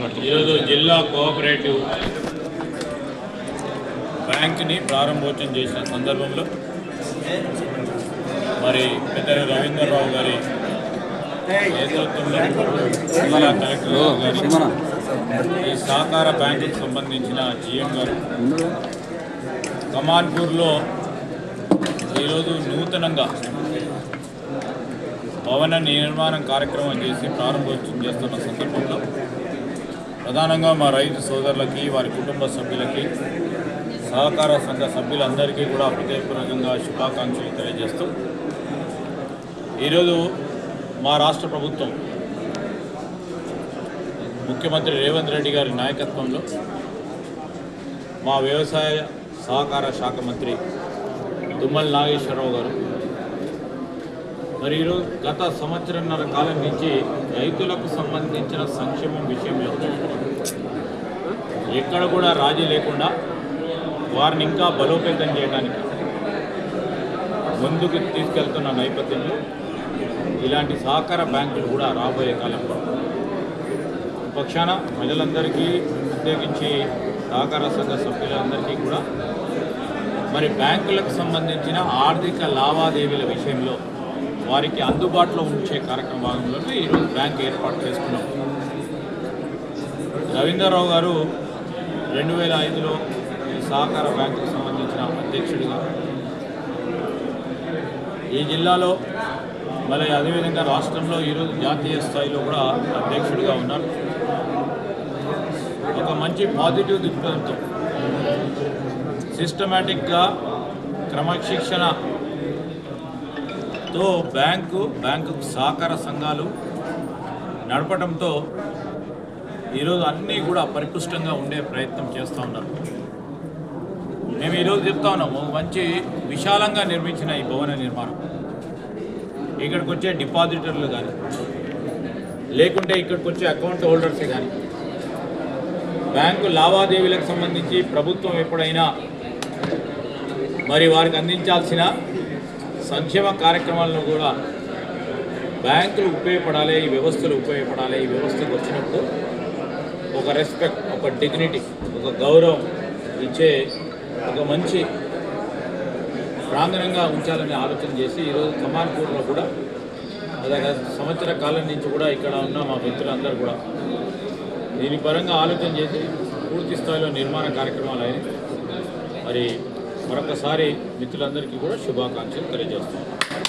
ఈరోజు జిల్లా కోఆపరేటివ్ బ్యాంక్ని ప్రారంభోత్సవం చేసిన సందర్భంలో మరి పెద్దలు రవీంద్రరావు గారి నేతృత్వంలో జిల్లా కలెక్టర్ గారి ఈ సహకార బ్యాంకుకు సంబంధించిన జీఎం గారు కమాన్పూర్లో ఈరోజు నూతనంగా భవన నిర్మాణం కార్యక్రమం చేసి ప్రారంభోత్సవం చేస్తున్న సందర్భంలో ప్రధానంగా మా రైతు సోదరులకి వారి కుటుంబ సభ్యులకి సహకార సంఘ సభ్యులందరికీ కూడా హృదయపూర్వకంగా శుభాకాంక్షలు తెలియజేస్తూ ఈరోజు మా రాష్ట్ర ప్రభుత్వం ముఖ్యమంత్రి రేవంత్ రెడ్డి గారి నాయకత్వంలో మా వ్యవసాయ సహకార శాఖ మంత్రి తుమ్మల నాగేశ్వరరావు గారు మరి ఈరోజు గత సంవత్సరంన్నర కాలం నుంచి రైతులకు సంబంధించిన సంక్షేమం విషయంలో ఎక్కడ కూడా రాజీ లేకుండా వారిని ఇంకా బలోపేతం చేయడానికి ముందుకు తీసుకెళ్తున్న నేపథ్యంలో ఇలాంటి సహకార బ్యాంకులు కూడా రాబోయే కాలంలో పక్షాన ప్రజలందరికీ ప్రత్యేకించి సహకార సంఘ సభ్యులందరికీ కూడా మరి బ్యాంకులకు సంబంధించిన ఆర్థిక లావాదేవీల విషయంలో వారికి అందుబాటులో ఉంచే కార్యక్రమంలో ఈరోజు బ్యాంక్ ఏర్పాటు చేసుకున్నాం. రవీంద్రరావు గారు 2005లో ఈ సహకార బ్యాంకుకు సంబంధించిన అధ్యక్షుడిగా ఈ జిల్లాలో మరి అదేవిధంగా రాష్ట్రంలో ఈరోజు జాతీయ స్థాయిలో కూడా అధ్యక్షుడిగా ఉన్నారు. ఒక మంచి పాజిటివ్ దృక్పథంతో సిస్టమేటిక్గా క్రమశిక్షణతో బ్యాంకు సహకార సంఘాలు నడపడంతో ఈరోజు అన్నీ కూడా పరిపుష్టంగా ఉండే ప్రయత్నం చేస్తూ ఉన్నారు. మేము ఈరోజు చెప్తా ఉన్నాము, మంచి విశాలంగా నిర్మించిన ఈ భవన నిర్మాణం ఇక్కడికి వచ్చే డిపాజిటర్లు కానీ లేకుంటే ఇక్కడికి వచ్చే అకౌంట్ హోల్డర్సే కానీ బ్యాంకు లావాదేవీలకు సంబంధించి ప్రభుత్వం ఎప్పుడైనా మరి వారికి అందించాల్సిన సంక్షేమ కార్యక్రమాలను కూడా బ్యాంకులు ఉపయోగపడాలి, ఈ వ్యవస్థలు ఉపయోగపడాలి. ఈ వ్యవస్థకు వచ్చినప్పుడు ఒక రెస్పెక్ట్, ఒక డిగ్నిటీ, ఒక గౌరవం ఇచ్చే ఒక మంచి ప్రాంగణంగా ఉంచాలని ఆలోచన చేసి ఈరోజు కమాన్పూర్లో కూడా అదే సంవత్సర కాలం నుంచి కూడా ఇక్కడ ఉన్న మా మిత్రులందరూ కూడా దీని పరంగా ఆలోచన చేసి పూర్తి స్థాయిలో నిర్మాణ కార్యక్రమాలు అయినాయి. మరి మరొకసారి మిత్రులందరికీ కూడా శుభాకాంక్షలు తెలియజేస్తున్నాం.